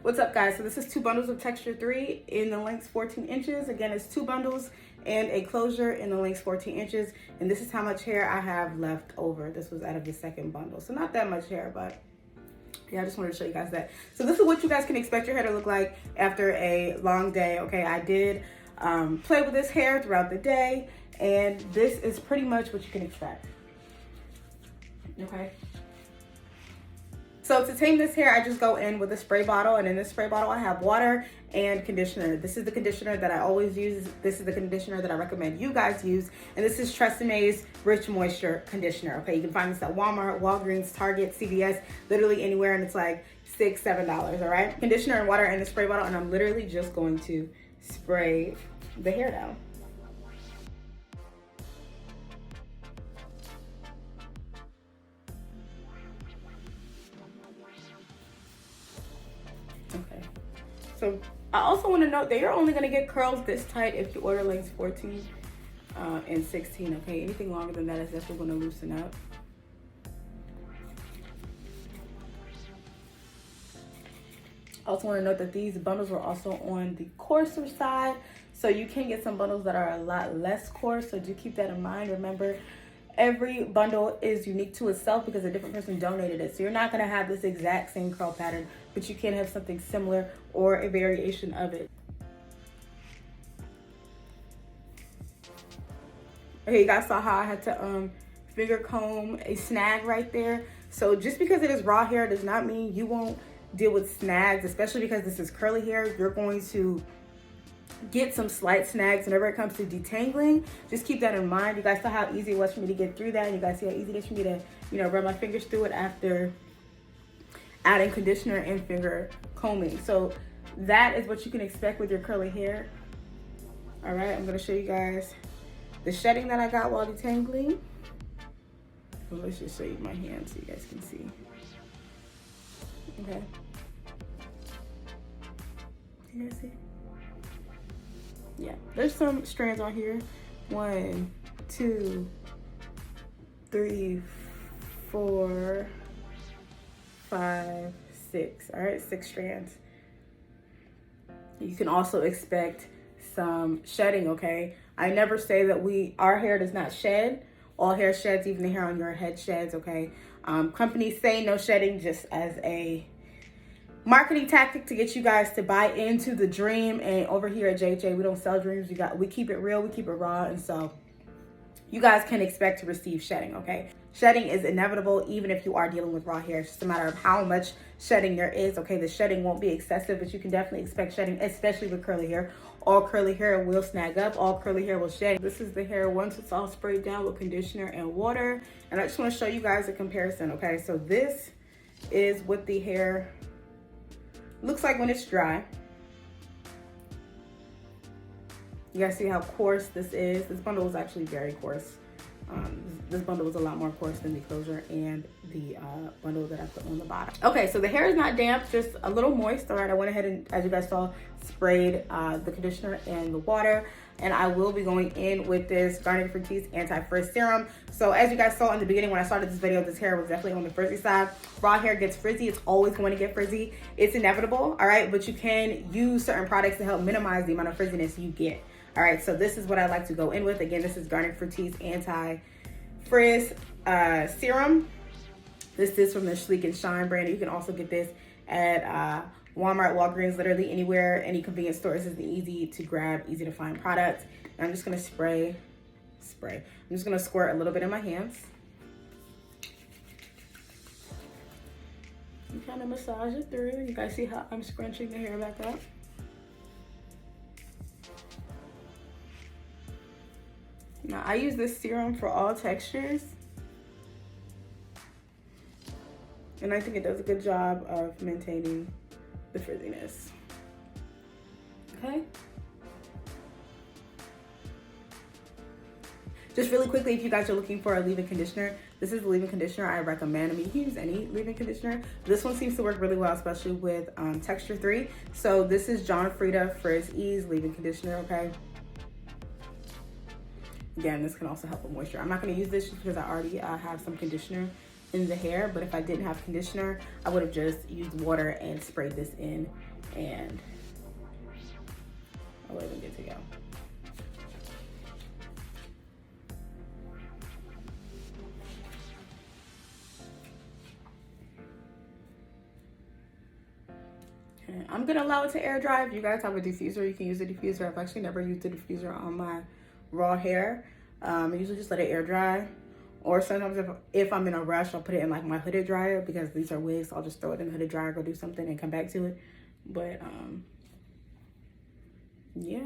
What's up, guys? So this is 2 bundles of texture 3 in the length 14 inches. Again, it's 2 bundles and a closure in the length 14 inches. And this is how much hair I have left over. This was out of the second bundle. So not that much hair, but yeah, I just wanted to show you guys that. So this is what you guys can expect your hair to look like after a long day. Okay, I did play with this hair throughout the day, and this is pretty much what you can expect. Okay. So to tame this hair, I just go in with a spray bottle, and in this spray bottle I have water and conditioner. This is the conditioner that I always use. This is the conditioner that I recommend you guys use, and this is Tresemme's Rich Moisture Conditioner. Okay, you can find this at Walmart, Walgreens, Target, CVS, literally anywhere, and it's like $6, $7, all right? Conditioner and water in the spray bottle, and I'm literally just going to spray the hair down. Okay, so I also want to note that you're only going to get curls this tight if you order lengths 14 and 16. Okay, anything longer than that is definitely going to loosen up. I also want to note that these bundles were also on the coarser side, so you can get some bundles that are a lot less coarse, so do keep that in mind. Remember, every bundle is unique to itself because a different person donated it. So you're not going to have this exact same curl pattern, but you can have something similar or a variation of it. Okay, you guys saw how I had to finger comb a snag right there. So just because it is raw hair does not mean you won't deal with snags, especially because this is curly hair. You're going to get some slight snags whenever it comes to detangling. Just keep that in mind. You guys saw how easy it was for me to get through that, and you guys see how easy it is for me to, you know, run my fingers through it after adding conditioner and finger combing. So that is what you can expect with your curly hair. All right, I'm gonna show you guys the shedding that I got while detangling. So let's just show you my hand so you guys can see. Okay. You guys see? Yeah, there's some strands on here. 1, 2, 3, 4, 5, 6. All right, 6 strands. You can also expect some shedding, okay? I never say that our hair does not shed. All hair sheds, even the hair on your head sheds, okay? Companies say no shedding just as a marketing tactic to get you guys to buy into the dream. And over here at JJ, we don't sell dreams. We keep it real, we keep it raw, and so you guys can expect to receive shedding, okay? Shedding is inevitable even if you are dealing with raw hair. It's just a matter of how much shedding there is, okay? The shedding won't be excessive, but you can definitely expect shedding, especially with curly hair. All curly hair will snag up, all curly hair will shed. This is the hair once it's all sprayed down with conditioner and water. And I just wanna show you guys a comparison, okay? So this is what the hair looks like when it's dry. You guys see how coarse this is? This bundle was actually very coarse. This bundle was a lot more coarse than the closure and the bundle that I put on the bottom. Okay, so the hair is not damp, just a little moist. All right, I went ahead and, as you guys saw, sprayed the conditioner and the water. And I will be going in with this Garnier Anti-Frizz Serum. So as you guys saw in the beginning when I started this video, this hair was definitely on the frizzy side. Raw hair gets frizzy. It's always going to get frizzy. It's inevitable, all right? But you can use certain products to help minimize the amount of frizziness you get. All right, so this is what I like to go in with. Again, this is Garnier Anti-Frizz Serum. This is from the Sleek and Shine brand. You can also get this at Walmart, Walgreens, literally anywhere, any convenience store. This is the easy to grab, easy to find product. And I'm just gonna spray. I'm just gonna squirt a little bit in my hands. And kind of massage it through. You guys see how I'm scrunching the hair back up? Now, I use this serum for all textures. And I think it does a good job of maintaining the frizziness. Okay. Just really quickly, if you guys are looking for a leave-in conditioner, this is the leave-in conditioner I recommend. I mean, you can use any leave-in conditioner. This one seems to work really well, especially with texture 3. So this is Frieda Frizz Ease leave-in conditioner, okay? Again, this can also help with moisture. I'm not gonna use this just because I already have some conditioner in the hair, but if I didn't have conditioner, I would have just used water and sprayed this in, and I would have been good to go. And I'm gonna allow it to air dry. If you guys have a diffuser, you can use a diffuser. I've actually never used a diffuser on my raw hair. I usually just let it air dry. Or sometimes if I'm in a rush, I'll put it in like my hooded dryer, because these are wigs. So I'll just throw it in the hooded dryer, go do something and come back to it. But yeah.